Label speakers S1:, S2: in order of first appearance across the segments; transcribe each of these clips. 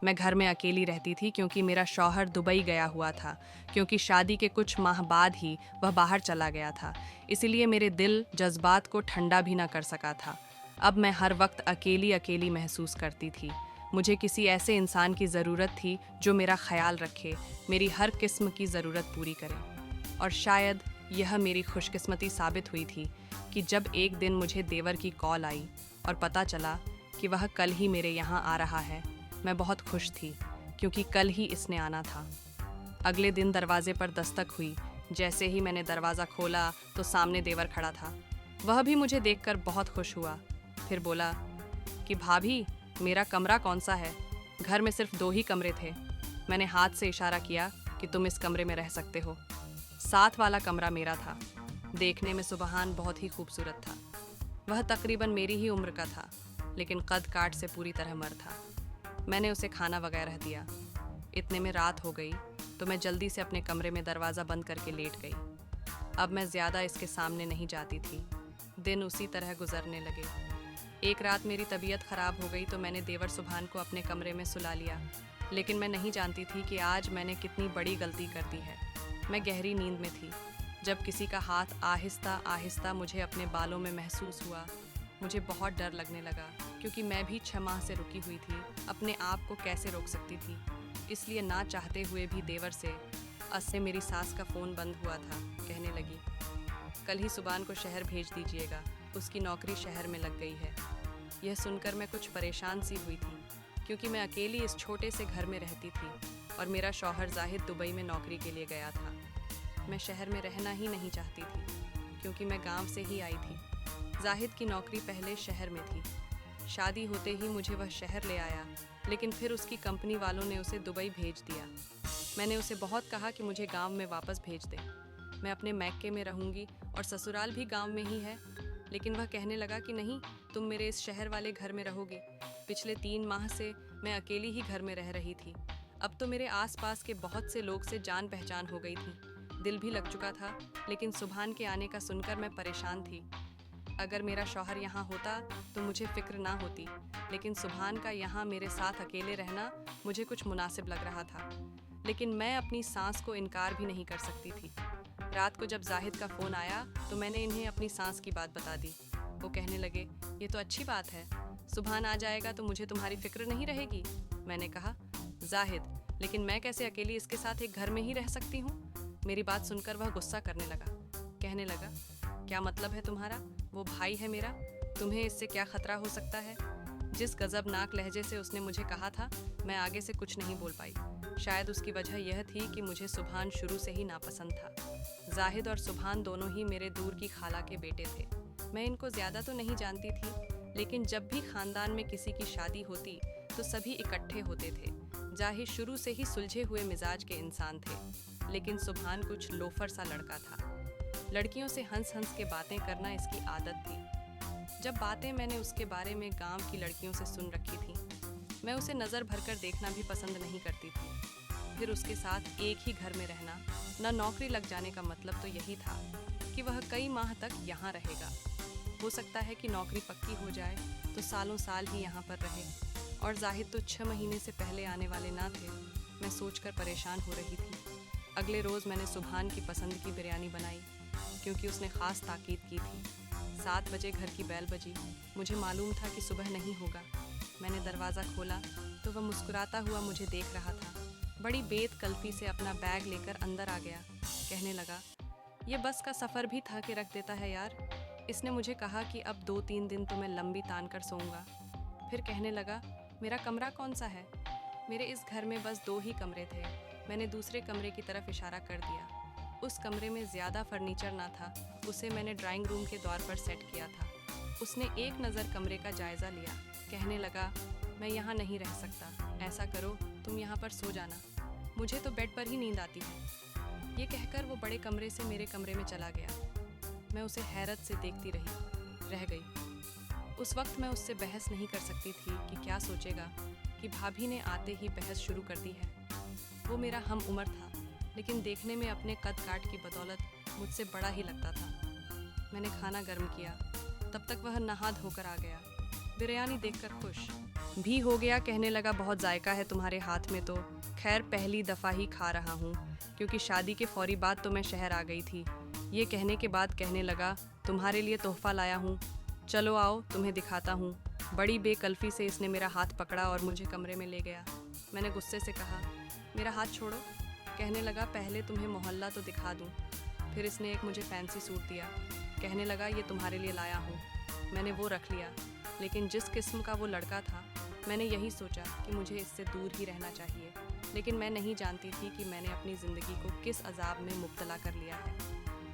S1: मैं घर में अकेली रहती थी क्योंकि मेरा शौहर दुबई गया हुआ था, क्योंकि शादी के कुछ माह बाद ही वह बाहर चला गया था। इसीलिए मेरे दिल जज्बात को ठंडा भी ना कर सका था। अब मैं हर वक्त अकेली अकेली महसूस करती थी। मुझे किसी ऐसे इंसान की ज़रूरत थी जो मेरा ख्याल रखे, मेरी हर किस्म की ज़रूरत पूरी करे। और शायद यह मेरी खुशकिस्मती साबित हुई थी कि जब एक दिन मुझे देवर की कॉल आई और पता चला कि वह कल ही मेरे यहाँ आ रहा है। मैं बहुत खुश थी क्योंकि कल ही इसने आना था। अगले दिन दरवाजे पर दस्तक हुई। जैसे ही मैंने दरवाज़ा खोला तो सामने देवर खड़ा था। वह भी मुझे देखकर बहुत खुश हुआ। फिर बोला कि भाभी, मेरा कमरा कौन सा है? घर में सिर्फ 2 ही कमरे थे। मैंने हाथ से इशारा किया कि तुम इस कमरे में रह सकते हो। साथ वाला कमरा मेरा था। देखने में सुबहान बहुत ही खूबसूरत था। वह तकरीबन मेरी ही उम्र का था, लेकिन कद काट से पूरी तरह मर था। मैंने उसे खाना वगैरह दिया। इतने में रात हो गई तो मैं जल्दी से अपने कमरे में दरवाज़ा बंद करके लेट गई। अब मैं ज़्यादा इसके सामने नहीं जाती थी। दिन उसी तरह गुजरने लगे। एक रात मेरी तबीयत ख़राब हो गई तो मैंने देवर सुभान को अपने कमरे में सुला लिया। लेकिन मैं नहीं जानती थी कि आज मैंने कितनी बड़ी गलती कर दी है। मैं गहरी नींद में थी जब किसी का हाथ आहिस्ता आहिस्ता मुझे अपने बालों में महसूस हुआ। मुझे बहुत डर लगने लगा क्योंकि मैं भी 6 माह से रुकी हुई थी। अपने आप को कैसे रोक सकती थी? इसलिए ना चाहते हुए भी देवर से मेरी सास का फ़ोन बंद हुआ था। कहने लगी, कल ही सुभान को शहर भेज दीजिएगा, उसकी नौकरी शहर में लग गई है। यह सुनकर मैं कुछ परेशान सी हुई थी क्योंकि मैं अकेली इस छोटे से घर में रहती थी और मेरा शौहर जाहिद दुबई में नौकरी के लिए गया था। मैं शहर में रहना ही नहीं चाहती थी क्योंकि मैं गांव से ही आई थी। जाहिद की नौकरी पहले शहर में थी। शादी होते ही मुझे वह शहर ले आया, लेकिन फिर उसकी कंपनी वालों ने उसे दुबई भेज दिया। मैंने उसे बहुत कहा कि मुझे गांव में वापस भेज दे, मैं अपने मैके में रहूंगी और ससुराल भी गांव में ही है। लेकिन वह कहने लगा कि नहीं, तुम मेरे इस शहर वाले घर में रहोगे। पिछले 3 माह से मैं अकेली ही घर में रह रही थी। अब तो मेरे आसपास के बहुत से लोग से जान पहचान हो गई थी। दिल भी लग चुका था, लेकिन सुभान के आने का सुनकर मैं परेशान थी। अगर मेरा शौहर यहाँ होता तो मुझे फिक्र ना होती, लेकिन सुभान का यहाँ मेरे साथ अकेले रहना मुझे कुछ मुनासिब लग रहा था। लेकिन मैं अपनी सांस को इनकार भी नहीं कर सकती थी। रात को जब जाहिद का फ़ोन आया तो मैंने इन्हें अपनी सांस की बात बता दी। वो कहने लगे, ये तो अच्छी बात है, सुभान आ जाएगा तो मुझे तुम्हारी फिक्र नहीं रहेगी। मैंने कहा, जाहिद, लेकिन मैं कैसे अकेली इसके साथ एक घर में ही रह सकती हूँ? मेरी बात सुनकर वह गुस्सा करने लगा। कहने लगा, क्या मतलब है तुम्हारा? वो भाई है मेरा, तुम्हें इससे क्या खतरा हो सकता है? जिस गजबनाक लहजे से उसने मुझे कहा था, मैं आगे से कुछ नहीं बोल पाई। शायद उसकी वजह यह थी कि मुझे सुभान शुरू से ही नापसंद था। जाहिद और सुभान दोनों ही मेरे दूर की खाला के बेटे थे। मैं इनको ज़्यादा तो नहीं जानती थी, लेकिन जब भी ख़ानदान में किसी की शादी होती तो सभी इकट्ठे होते थे। जाहिद शुरू से ही सुलझे हुए मिजाज के इंसान थे, लेकिन सुभान कुछ लोफर सा लड़का था। लड़कियों से हंस हंस के बातें करना इसकी आदत थी। जब बातें मैंने उसके बारे में गांव की लड़कियों से सुन रखी थी, मैं उसे नज़र भरकर देखना भी पसंद नहीं करती थी। फिर उसके साथ एक ही घर में रहना, न नौकरी लग जाने का मतलब तो यही था कि वह कई माह तक यहाँ रहेगा। हो सकता है कि नौकरी पक्की हो जाए तो सालों साल ही यहाँ पर रहे, और जाहिद तो 6 महीने से पहले आने वाले ना थे। मैं सोचकर परेशान हो रही थी। अगले रोज़ मैंने सुभान की पसंद की बिरयानी बनाई क्योंकि उसने ख़ास ताकीद की थी। 7 बजे घर की बैल बजी। मुझे मालूम था कि सुबह नहीं होगा। मैंने दरवाज़ा खोला तो वह मुस्कुराता हुआ मुझे देख रहा था। बड़ी बेतकल्फ़ी से अपना बैग लेकर अंदर आ गया। कहने लगा, ये बस का सफ़र भी था कि रख देता है यार। इसने मुझे कहा कि अब 2-3 दिन तो मैं लंबी तान कर सोऊंगा। फिर कहने लगा, मेरा कमरा कौन सा है? मेरे इस घर में बस 2 ही कमरे थे। मैंने दूसरे कमरे की तरफ इशारा कर दिया। उस कमरे में ज़्यादा फर्नीचर ना था, उसे मैंने ड्राइंग रूम के द्वार पर सेट किया था। उसने एक नज़र कमरे का जायज़ा लिया। कहने लगा, मैं यहाँ नहीं रह सकता, ऐसा करो तुम यहाँ पर सो जाना, मुझे तो बेड पर ही नींद आती है। ये कहकर वो बड़े कमरे से मेरे कमरे में चला गया। मैं उसे हैरत से देखती रह गई। उस वक्त मैं उससे बहस नहीं कर सकती थी कि क्या सोचेगा कि भाभी ने आते ही बहस शुरू कर दी है। वो मेरा हम उम्र था, लेकिन देखने में अपने कद काट की बदौलत मुझसे बड़ा ही लगता था। मैंने खाना गर्म किया, तब तक वह नहा धोकर आ गया, बिरयानी देखकर खुश। भी हो गया, कहने लगा। बहुत जायका है तुम्हारे हाथ में तो। खैर पहली दफ़ा ही खा रहा हूँ, क्योंकि शादी के फौरी बाद तो मैं शहर आ गई थी। ये कहने के बाद कहने लगा, तुम्हारे लिए तोहफ़ा लाया हूँ, चलो आओ तुम्हें दिखाता हूँ। बड़ी बेकल्फ़ी से इसने मेरा हाथ पकड़ा और मुझे कमरे में ले गया। मैंने गुस्से से कहा, मेरा हाथ छोड़ो। कहने लगा, पहले तुम्हें मोहल्ला तो दिखा दूँ। फिर इसने एक मुझे फैंसी सूट दिया। कहने लगा, ये तुम्हारे लिए लाया हूँ। मैंने वो रख लिया, लेकिन जिस किस्म का वो लड़का था, मैंने यही सोचा कि मुझे इससे दूर ही रहना चाहिए। लेकिन मैं नहीं जानती थी कि मैंने अपनी ज़िंदगी को किस अजाब में मुब्तला कर लिया है।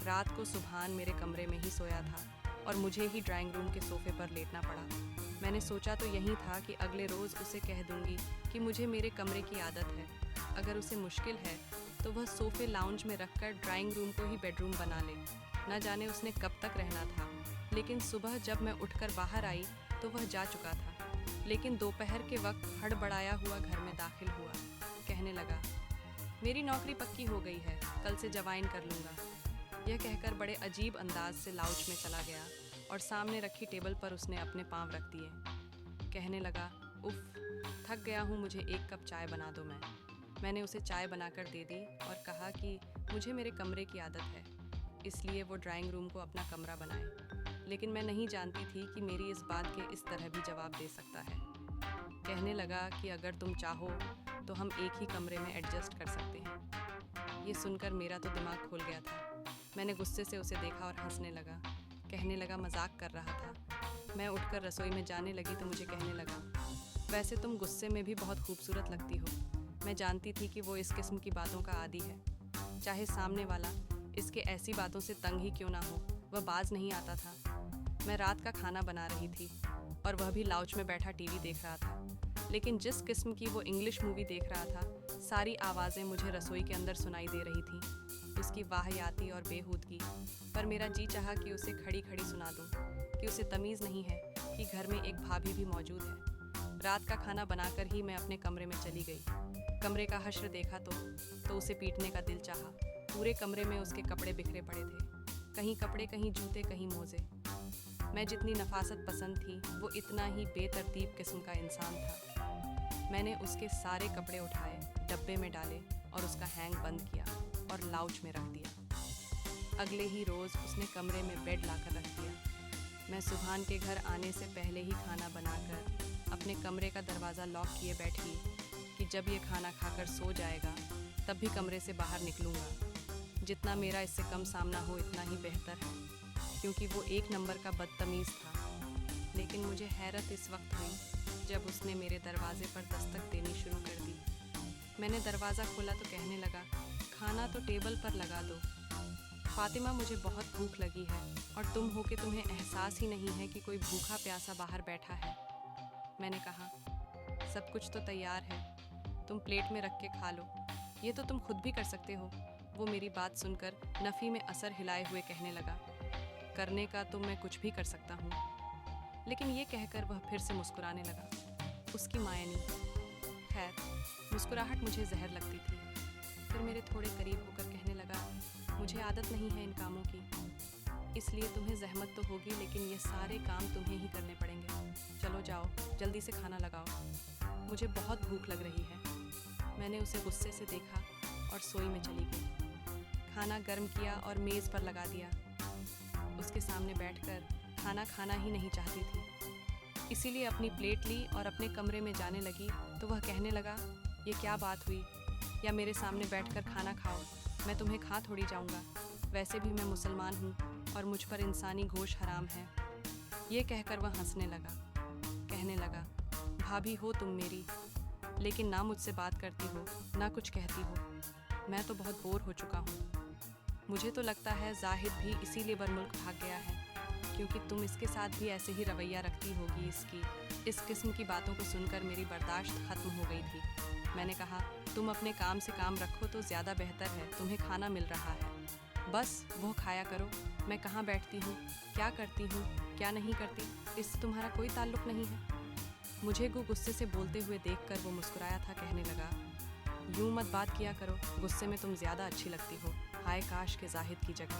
S1: रात को सुबहान मेरे कमरे में ही सोया था और मुझे ही ड्राइंग रूम के सोफ़े पर लेटना पड़ा। मैंने सोचा तो यही था कि अगले रोज़ उसे कह दूंगी कि मुझे मेरे कमरे की आदत है। अगर उसे मुश्किल है तो वह सोफ़े लाउंज में रखकर ड्राइंग रूम को ही बेडरूम बना ले। न जाने उसने कब तक रहना था, लेकिन सुबह जब मैं उठकर बाहर आई तो वह जा चुका था। लेकिन दोपहर के वक्त हड़बड़ाया हुआ घर में दाखिल हुआ। कहने लगा, मेरी नौकरी पक्की हो गई है, कल से जवाइन कर लूँगा। यह कहकर बड़े अजीब अंदाज से लाउंज में चला गया और सामने रखी टेबल पर उसने अपने पाँव रख दिए। कहने लगा, उफ, थक गया हूँ, मुझे एक कप चाय बना दो। मैंने उसे चाय बनाकर दे दी और कहा कि मुझे मेरे कमरे की आदत है, इसलिए वो ड्राइंग रूम को अपना कमरा बनाए। लेकिन मैं नहीं जानती थी कि मेरी इस बात के इस तरह भी जवाब दे सकता है। कहने लगा कि अगर तुम चाहो तो हम एक ही कमरे में एडजस्ट कर सकते हैं। ये सुनकर मेरा तो दिमाग खुल गया था। मैंने गुस्से से उसे देखा और हंसने लगा। कहने लगा, मजाक कर रहा था। मैं उठकर रसोई में जाने लगी तो मुझे कहने लगा, वैसे तुम गुस्से में भी बहुत खूबसूरत लगती हो। मैं जानती थी कि वो इस किस्म की बातों का आदी है। चाहे सामने वाला इसके ऐसी बातों से तंग ही क्यों ना हो, वह बाज नहीं आता था। मैं रात का खाना बना रही थी और वह भी लाउंज में बैठा टीवी देख रहा था। लेकिन जिस किस्म की वो इंग्लिश मूवी देख रहा था, सारी आवाज़ें मुझे रसोई के अंदर सुनाई दे रही थीं, उसकी वाहियाती और बेहूदगी। पर मेरा जी चाहा कि उसे खड़ी खड़ी सुना दूं कि उसे तमीज़ नहीं है कि घर में एक भाभी भी मौजूद है। रात का खाना बनाकर ही मैं अपने कमरे में चली गई। कमरे का हश्र देखा तो उसे पीटने का दिल चाहा। पूरे कमरे में उसके कपड़े बिखरे पड़े थे, कहीं कपड़े, कहीं जूते, कहीं मोजे। मैं जितनी नफासत पसंद थी, वो इतना ही बेतरतीब किस्म का इंसान था। मैंने उसके सारे कपड़े उठाए, डब्बे में डाले और उसका हैंग बंद किया और लाउंज में रख दिया। अगले ही रोज़ उसने कमरे में बेड लाकर रख दिया। मैं सुबहान के घर आने से पहले ही खाना बनाकर अपने कमरे का दरवाज़ा लॉक किए बैठी कि जब ये खाना खाकर सो जाएगा तब भी कमरे से बाहर निकलूँगा। जितना मेरा इससे कम सामना हो इतना ही बेहतर है, क्योंकि वो एक नंबर का बदतमीज़ था। लेकिन मुझे हैरत इस वक्त हुई जब उसने मेरे दरवाजे पर दस्तक देनी शुरू कर दी। मैंने दरवाज़ा खोला तो कहने लगा, खाना तो टेबल पर लगा दो। फातिमा, मुझे बहुत भूख लगी है और तुम हो कि तुम्हें एहसास ही नहीं है कि कोई भूखा प्यासा बाहर बैठा है। मैंने कहा, सब कुछ तो तैयार है, तुम प्लेट में रख के खा लो, ये तो तुम खुद भी कर सकते हो। वो मेरी बात सुनकर नफ़ी में असर हिलाए हुए कहने लगा, करने का तो मैं कुछ भी कर सकता हूँ। लेकिन ये कहकर वह फिर से मुस्कुराने लगा। उसकी मायनी। खैर, मुस्कुराहट मुझे जहर लगती थी। फिर मेरे थोड़े करीब होकर कहने लगा, मुझे आदत नहीं है इन कामों की, इसलिए तुम्हें जहमत तो होगी, लेकिन ये सारे काम तुम्हें ही करने पड़ेंगे। चलो जाओ, जल्दी से खाना लगाओ, मुझे बहुत भूख लग रही है। मैंने उसे गुस्से से देखा और सोई में चली गई। खाना गर्म किया और मेज़ पर लगा दिया। उसके सामने बैठकर खाना खाना ही नहीं चाहती थी, इसीलिए अपनी प्लेट ली और अपने कमरे में जाने लगी तो वह कहने लगा, ये क्या बात हुई, या मेरे सामने बैठकर खाना खाओ, मैं तुम्हें खा थोड़ी जाऊंगा। वैसे भी मैं मुसलमान हूँ और मुझ पर इंसानी गोश्त हराम है। ये कहकर वह हंसने लगा। कहने लगा, भाभी हो तुम मेरी, लेकिन ना मुझसे बात करती हो ना कुछ कहती हो। मैं तो बहुत बोर हो चुका हूँ। मुझे तो लगता है जाहिद भी इसीलिए बरमुल्क भाग गया है, क्योंकि तुम इसके साथ भी ऐसे ही रवैया रखती होगी। इस किस्म की बातों को सुनकर मेरी बर्दाश्त ख़त्म हो गई थी। मैंने कहा, तुम अपने काम से काम रखो तो ज़्यादा बेहतर है, तुम्हें खाना मिल रहा है, बस वो खाया करो। मैं कहाँ बैठती हूँ, क्या करती हूँ, क्या नहीं करती, इससे तुम्हारा कोई ताल्लुक़ नहीं है। मुझे गुस्से से बोलते हुए देखकर वो मुस्कुराया था। कहने लगा, यूँ मत बात किया करो, गुस्से में तुम ज़्यादा अच्छी लगती हो। हाय काश के जाहिद की जगह